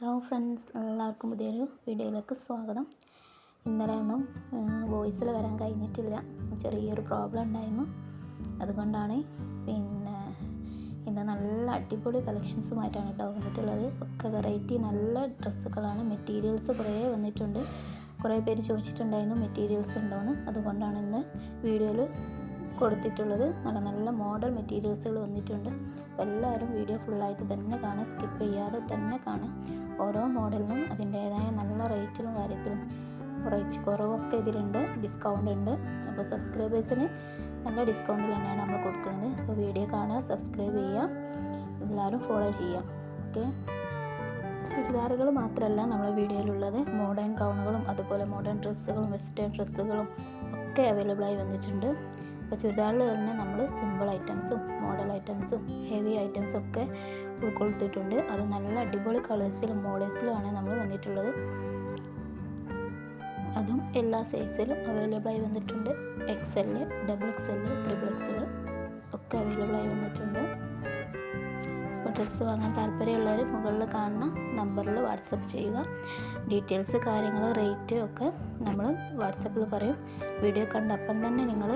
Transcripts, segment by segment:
Hello friends, എല്ലാവർക്കും പുതിയൊരു വീഡിയോയിലേക്ക് സ്വാഗതം. ഇന്നലെ ഒന്നും വോയിസിൽ വരാൻ കഴിഞ്ഞിട്ടില്ല, ചെറിയൊരു പ്രോബ്ലം ഉണ്ടായിരുന്നു. അതുകൊണ്ടാണ് ഇന്ന് നല്ല അടിപൊളി കളക്ഷൻസുമായിട്ടാണ് കേട്ടോ വന്നിട്ടുള്ളത്. ഒക്കെ വെറൈറ്റി നല്ല ഡ്രസ്സുകളാണ്. മെറ്റീരിയൽസ് കുറേ വന്നിട്ടുണ്ട്. കുറേ പേര് ചോദിച്ചിട്ടുണ്ടായിരുന്നു മെറ്റീരിയൽസ് ഉണ്ടോയെന്ന്. അതുകൊണ്ടാണ് ഇന്ന് വീഡിയോയിൽ കൊടുത്തിട്ടുള്ളത്. നല്ല നല്ല മോഡൽ മെറ്റീരിയൽസുകൾ വന്നിട്ടുണ്ട്. അപ്പോൾ എല്ലാവരും വീഡിയോ ഫുള്ളായിട്ട് തന്നെ കാണുക, സ്കിപ്പ് ചെയ്യാതെ തന്നെ കാണുക. ഓരോ മോഡലിനും അതിൻ്റേതായ നല്ല റേറ്റിലും കാര്യത്തിലും റേറ്റ് കുറവൊക്കെ ഇതിലുണ്ട്, ഡിസ്കൗണ്ട് ഉണ്ട്. അപ്പോൾ സബ്സ്ക്രൈബേഴ്സിന് നല്ല ഡിസ്കൗണ്ടിൽ തന്നെയാണ് നമ്മൾ കൊടുക്കുന്നത്. അപ്പോൾ വീഡിയോ കാണുക, സബ്സ്ക്രൈബ് ചെയ്യുക, എല്ലാവരും ഫോളോ ചെയ്യുക. ഓക്കെ, ചുരിദാറുകൾ മാത്രമല്ല നമ്മുടെ വീഡിയോയിലുള്ളത്, മോഡേൺ ഗൗണുകളും അതുപോലെ മോഡേൺ ഡ്രസ്സുകളും വെസ്റ്റേൺ ഡ്രസ്സുകളും ഒക്കെ അവൈലബിളായി വന്നിട്ടുണ്ട്. അപ്പോൾ ചുരിദാറിൽ തന്നെ നമ്മൾ സിമ്പിൾ ഐറ്റംസും മോഡൽ ഐറ്റംസും ഹെവി ഐറ്റംസും ഒക്കെ ഉൾക്കൊള്ളിച്ചിട്ടുണ്ട്. അത് നല്ല അടിപൊളി കളേഴ്സിലും മോഡൽസിലുമാണ് നമ്മൾ വന്നിട്ടുള്ളത്. അതും എല്ലാ സൈസിലും അവൈലബിളായി വന്നിട്ടുണ്ട്. XL, XXL, XXL ഒക്കെ അവൈലബിളായി വന്നിട്ടുണ്ട്. അപ്പോൾ ഡ്രസ്സ് വാങ്ങാൻ താല്പര്യമുള്ളവർ മുകളിൽ കാണുന്ന നമ്പറിൽ വാട്സപ്പ് ചെയ്യുക. ഡീറ്റെയിൽസ്, കാര്യങ്ങൾ, റേറ്റ് ഒക്കെ നമ്മൾ വാട്സപ്പിൽ പറയും. വീഡിയോ കണ്ട അപ്പം തന്നെ നിങ്ങൾ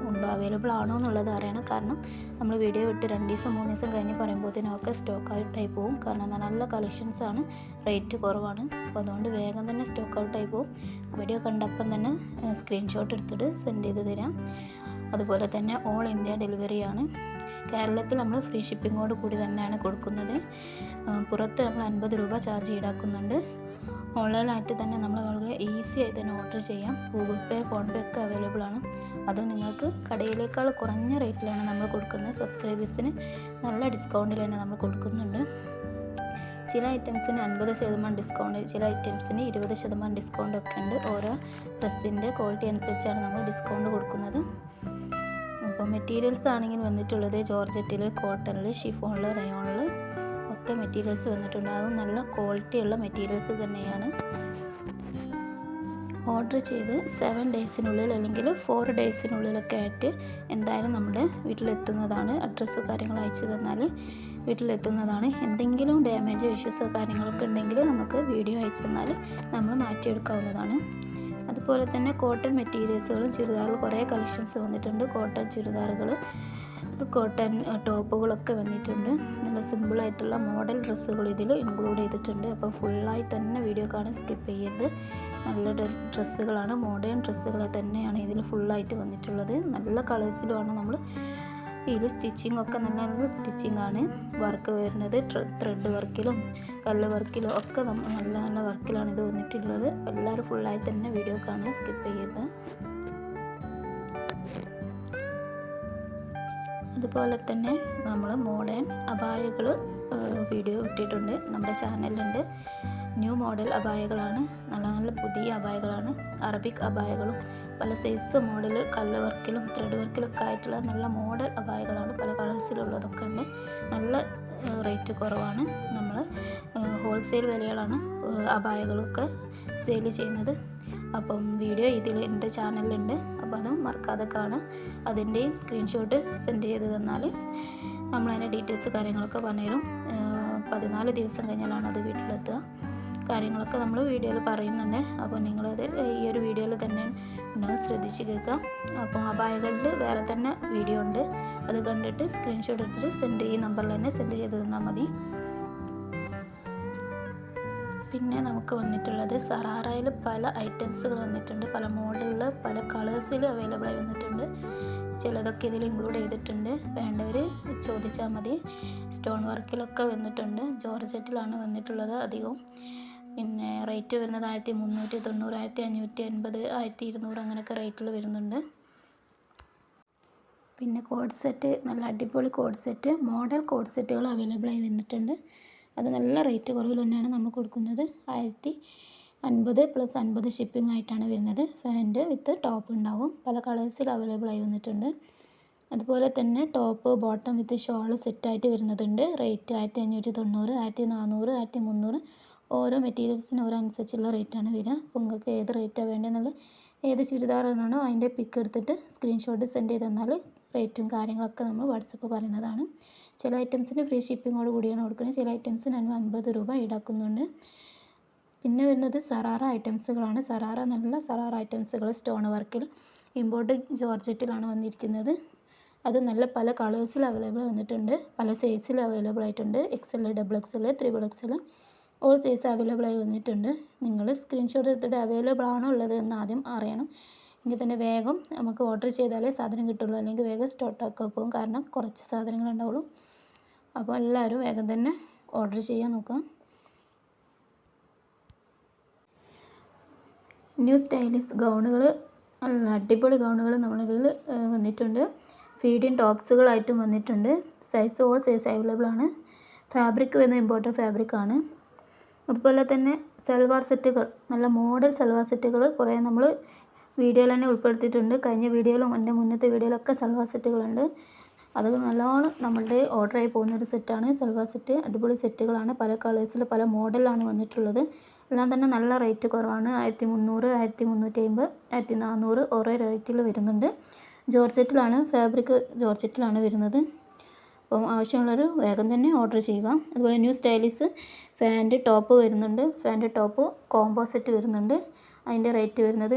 ഉണ്ടോ അവൈലബിൾ ആണോ എന്നുള്ളത് അറിയണം. കാരണം നമ്മൾ വീഡിയോ വിട്ട് 2 ദിവസം 3 ദിവസം കഴിഞ്ഞ് പറയുമ്പോഴത്തേനൊക്കെ സ്റ്റോക്ക് ഔട്ടായി പോകും. കാരണം നല്ല കളക്ഷൻസാണ്, റേറ്റ് കുറവാണ്. അപ്പോൾ അതുകൊണ്ട് വേഗം തന്നെ സ്റ്റോക്ക് ഔട്ടായി പോകും. വീഡിയോ കണ്ടപ്പം തന്നെ സ്ക്രീൻഷോട്ട് എടുത്തിട്ട് സെൻഡ് ചെയ്ത് തരാം. അതുപോലെ തന്നെ ഓൾ ഇന്ത്യ ഡെലിവറിയാണ്. കേരളത്തിൽ നമ്മൾ ഫ്രീ ഷിപ്പിങ്ങോട് കൂടി തന്നെയാണ് കൊടുക്കുന്നത്. പുറത്ത് നമ്മൾ 50 രൂപ ചാർജ് ഈടാക്കുന്നുണ്ട്. ഓൺലൈനായിട്ട് തന്നെ നമ്മൾ വളരെ ഈസി ആയി തന്നെ ഓർഡർ ചെയ്യാം. ഗൂഗിൾ പേ, ഫോൺ പേ ഒക്കെ അവൈലബിൾ ആണ്. അതും നിങ്ങൾക്ക് കടയിലേക്കാൾ കുറഞ്ഞ റേറ്റിലാണ് നമ്മൾ കൊടുക്കുന്നത്. സബ്സ്ക്രൈബേഴ്സിന് നല്ല ഡിസ്കൗണ്ടിൽ തന്നെ നമ്മൾ കൊടുക്കുന്നുണ്ട്. ചില ഐറ്റംസിന് 50% ഡിസ്കൗണ്ട്, ചില ഐറ്റംസിന് 20% ഡിസ്കൗണ്ട് ഒക്കെ ഉണ്ട്. ഓരോ ഡ്രസ്സിൻ്റെ ക്വാളിറ്റി അനുസരിച്ചാണ് നമ്മൾ ഡിസ്കൗണ്ട് കൊടുക്കുന്നത്. അപ്പോൾ മെറ്റീരിയൽസ് ആണെങ്കിൽ വന്നിട്ടുള്ളത് ജോർജറ്റിൽ, കോട്ടണിൽ, ഷിഫോണിൽ, റയോണിൽ ഒക്കെ മെറ്റീരിയൽസ് വന്നിട്ടുണ്ട്. അതും നല്ല ക്വാളിറ്റിയുള്ള മെറ്റീരിയൽസ് തന്നെയാണ്. ഓർഡർ ചെയ്ത് 7 ഡേയ്സിനുള്ളിൽ അല്ലെങ്കിൽ 4 ഡേയ്സിനുള്ളിലൊക്കെ ആയിട്ട് എന്തായാലും നമ്മുടെ വീട്ടിലെത്തുന്നതാണ്. അഡ്രസ്സോ കാര്യങ്ങളോ അയച്ചു തന്നാൽ വീട്ടിലെത്തുന്നതാണ്. എന്തെങ്കിലും ഡാമേജോ ഇഷ്യൂസോ കാര്യങ്ങളൊക്കെ ഉണ്ടെങ്കിൽ നമുക്ക് വീഡിയോ അയച്ചു തന്നാൽ നമ്മൾ മാറ്റിയെടുക്കാവുന്നതാണ്. അതുപോലെ തന്നെ കോട്ടൺ മെറ്റീരിയൽസുകളും ചുരിദാറുകൾ കുറേ കളക്ഷൻസ് വന്നിട്ടുണ്ട്. കോട്ടൺ ചുരിദാറുകൾ, കോട്ടൺ ടോപ്പുകളൊക്കെ വന്നിട്ടുണ്ട്. നല്ല സിമ്പിളായിട്ടുള്ള മോഡൽ ഡ്രസ്സുകൾ ഇതിൽ ഇൻക്ലൂഡ് ചെയ്തിട്ടുണ്ട്. അപ്പോൾ ഫുള്ളായി തന്നെ വീഡിയോ കാണാൻ സ്കിപ്പ് ചെയ്യരുത്. നല്ല ഡ്രസ്സുകളാണ്, മോഡേൺ ഡ്രസ്സുകൾ തന്നെയാണ് ഇതിൽ ഫുള്ളായിട്ട് വന്നിട്ടുള്ളത്. നല്ല കളേഴ്സിലുമാണ് നമ്മൾ ഇതിൽ സ്റ്റിച്ചിങ് ഒക്കെ നല്ല സ്റ്റിച്ചിങ് ആണ്. വർക്ക് വരുന്നത് ത്രെഡ് വർക്കിലും കല്ല് വർക്കിലും ഒക്കെ നല്ല നല്ല വർക്കിലാണ് ഇത് വന്നിട്ടുള്ളത്. എല്ലാവരും ഫുള്ളായി തന്നെ വീഡിയോ കാണാൻ സ്കിപ്പ് ചെയ്യരുത്. അതുപോലെ തന്നെ നമ്മൾ മോഡേൺ അബായകൾ വീഡിയോ ഇട്ടിട്ടുണ്ട്, നമ്മുടെ ചാനലിലുണ്ട്. ന്യൂ മോഡൽ അബായകളാണ്, നല്ല നല്ല പുതിയ അബായകളാണ്. അറബിക് അബായകളും പല സൈസ് മോഡൽ കല്ല് വർക്കിലും ത്രെഡ് വർക്കിലും ഒക്കെ ആയിട്ടുള്ള നല്ല മോഡൽ അബായകളാണ്. പല കളേഴ്സിലുള്ളതൊക്കെ ഉണ്ട്. നല്ല റേറ്റ് കുറവാണ്. നമ്മൾ ഹോൾസെയിൽ വിലകളാണ് അബായകളൊക്കെ സെയിൽ ചെയ്യുന്നത്. അപ്പം വീഡിയോ ഇതിലുണ്ട്, ചാനലിലുണ്ട്. അപ്പോൾ അതും മറക്കാതെ കാണാം. അതിൻ്റെയും സ്ക്രീൻഷോട്ട് സെൻഡ് ചെയ്ത് തന്നാൽ നമ്മളതിൻ്റെ ഡീറ്റെയിൽസ് കാര്യങ്ങളൊക്കെ പറഞ്ഞുതരും. 14 ദിവസം കഴിഞ്ഞാലാണ് അത് വീട്ടിലെത്തുക. കാര്യങ്ങളൊക്കെ നമ്മൾ വീഡിയോയിൽ പറയുന്നുണ്ട്. അപ്പോൾ നിങ്ങളത് ഈ ഒരു വീഡിയോയിൽ തന്നെ ഉണ്ടാവും, ശ്രദ്ധിച്ച് കേൾക്കുക. അപ്പോൾ അബായകളുടെ വേറെ തന്നെ വീഡിയോ ഉണ്ട്, അത് കണ്ടിട്ട് സ്ക്രീൻഷോട്ട് എടുത്തിട്ട് ഈ നമ്പറിൽ തന്നെ സെൻഡ് ചെയ്ത് തന്നാൽ മതി. പിന്നെ നമുക്ക് വന്നിട്ടുള്ളത് സറാറയിൽ പല ഐറ്റംസുകൾ വന്നിട്ടുണ്ട്. പല മോഡലിൽ പല കളേഴ്സിൽ അവൈലബിളായി വന്നിട്ടുണ്ട്. ചിലതൊക്കെ ഇതിൽ ഇൻക്ലൂഡ് ചെയ്തിട്ടുണ്ട്, വേണ്ടവർ ചോദിച്ചാൽ മതി. സ്റ്റോൺ വർക്കിലൊക്കെ വന്നിട്ടുണ്ട്. ജോർജറ്റിലാണ് വന്നിട്ടുള്ളത് അധികവും. പിന്നെ റേറ്റ് വരുന്നത് 1390, 1580, 1200 അങ്ങനെയൊക്കെ റേറ്റിൽ വരുന്നുണ്ട്. പിന്നെ കോഡ് സെറ്റ്, നല്ല അടിപൊളി കോഡ് സെറ്റ്, മോഡൽ കോഡ് സെറ്റുകൾ അവൈലബിളായി വന്നിട്ടുണ്ട്. അത് നല്ല റേറ്റ് കുറവിൽ തന്നെയാണ് നമ്മൾ കൊടുക്കുന്നത്. 1050 + 50 ഷിപ്പിംഗ് ആയിട്ടാണ് വരുന്നത്. പാൻറ്റ് വിത്ത് ടോപ്പ് ഉണ്ടാകും. പല കളേഴ്സിൽ അവൈലബിളായി വന്നിട്ടുണ്ട്. അതുപോലെ തന്നെ ടോപ്പ് ബോട്ടം വിത്ത് ഷോള് സെറ്റായിട്ട് വരുന്നതുണ്ട്. റേറ്റ് 1590, 1400, 1300 ഓരോ മെറ്റീരിയൽസിന് ഓരോ അനുസരിച്ചുള്ള റേറ്റാണ് വരിക. അപ്പോൾ നിങ്ങൾക്ക് ഏത് റേറ്റാണ് വേണ്ടതെന്നുള്ളത്, ഏത് ചുരിദാറാണോ അതിൻ്റെ പിക്ക് എടുത്തിട്ട് സ്ക്രീൻഷോട്ട് സെൻഡ് ചെയ്ത് തന്നാൽ റേറ്റും കാര്യങ്ങളൊക്കെ നമ്മൾ വാട്സപ്പ് പറയുന്നതാണ്. ചില ഐറ്റംസിന് ഫ്രീ ഷിപ്പിങ്ങോട് കൂടിയാണ് കൊടുക്കുന്നത്, ചില ഐറ്റംസിന് 50 രൂപ ഈടാക്കുന്നുണ്ട്. പിന്നെ വരുന്നത് സറാറ ഐറ്റംസുകളാണ്. നല്ല സറാറ ഐറ്റംസുകൾ സ്റ്റോൺ വർക്കിൽ ഇമ്പോർട്ട് ജോർജറ്റിലാണ് വന്നിരിക്കുന്നത്. അത് നല്ല പല കളേഴ്സിൽ അവൈലബിൾ വന്നിട്ടുണ്ട്, പല സൈസിൽ അവൈലബിൾ ആയിട്ടുണ്ട്. XL, XXL, XXL all size available ആയി വന്നിട്ടുണ്ട്. നിങ്ങൾ സ്ക്രീൻഷോട്ട് എടുത്തിട്ട് അവൈലബിൾ ആണോ ഉള്ളത് എന്ന് ആദ്യം അറിയണം. എങ്കിൽ തന്നെ വേഗം നമുക്ക് ഓർഡർ ചെയ്താലേ സാധനം കിട്ടുള്ളൂ, അല്ലെങ്കിൽ വേഗം സ്റ്റോക്കൊക്കെ പോകും. കാരണം കുറച്ച് സാധനങ്ങൾ ഉണ്ടാവുള്ളൂ. അപ്പോൾ എല്ലാവരും വേഗം തന്നെ ഓർഡർ ചെയ്യാൻ നോക്കാം. ന്യൂ സ്റ്റൈലിഷ് ഗൗണുകൾ, നല്ല അടിപൊളി ഗൗണുകൾ നമ്മുടെ ഇതിൽ വന്നിട്ടുണ്ട്. ഫീഡിങ് ടോപ്സുകളായിട്ടും വന്നിട്ടുണ്ട്. സൈസ് ഓൾ സൈസ് അവൈലബിൾ ആണ്. ഫാബ്രിക് വരുന്ന ഇമ്പോർട്ടൻറ്റ് ഫാബ്രിക്കാണ്. അതുപോലെ തന്നെ സൽവാർ സെറ്റുകൾ, നല്ല മോഡൽ സൽവാർ സെറ്റുകൾ കുറേ നമ്മൾ വീഡിയോയിൽ തന്നെ ഉൾപ്പെടുത്തിയിട്ടുണ്ട്. കഴിഞ്ഞ വീഡിയോയിലും എൻ്റെ മുന്നത്തെ വീഡിയോയിലൊക്കെ സൽവാർ സെറ്റുകളുണ്ട്. അത് നല്ലോണം നമ്മളുടെ ഓർഡറായി പോകുന്നൊരു സെറ്റാണ് സൽവാർ സെറ്റ്. അടിപൊളി സെറ്റുകളാണ്, പല കളേഴ്സിൽ പല മോഡലാണ് വന്നിട്ടുള്ളത്. എല്ലാം തന്നെ നല്ല റേറ്റ് കുറവാണ്. 1300, 1350, 1400 ഓരോ റേറ്റിൽ വരുന്നുണ്ട്. ജോർജറ്റിലാണ്, ഫാബ്രിക് ജോർജറ്റിലാണ് വരുന്നത്. അപ്പം ആവശ്യമുള്ളവർ വേഗം തന്നെ ഓർഡർ ചെയ്യുക. അതുപോലെ ന്യൂ സ്റ്റൈലിഷ് ഫാൻറ്റ് ടോപ്പ് വരുന്നുണ്ട്. ഫാൻറ്റ് ടോപ്പ് കോംബോ സെറ്റ് വരുന്നുണ്ട്. അതിൻ്റെ റേറ്റ് വരുന്നത്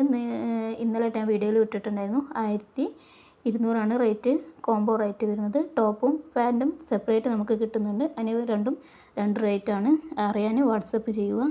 ഇന്നലെ ഞാൻ വീഡിയോയിൽ ഇട്ടിട്ടുണ്ടായിരുന്നു, 1200 റേറ്റ്, കോംബോ റേറ്റ് വരുന്നത്. ടോപ്പും പാൻറ്റും സെപ്പറേറ്റ് നമുക്ക് കിട്ടുന്നുണ്ട്. അതിന് രണ്ട് റേറ്റാണ്. അറിയാൻ വാട്സപ്പ് ചെയ്യുക.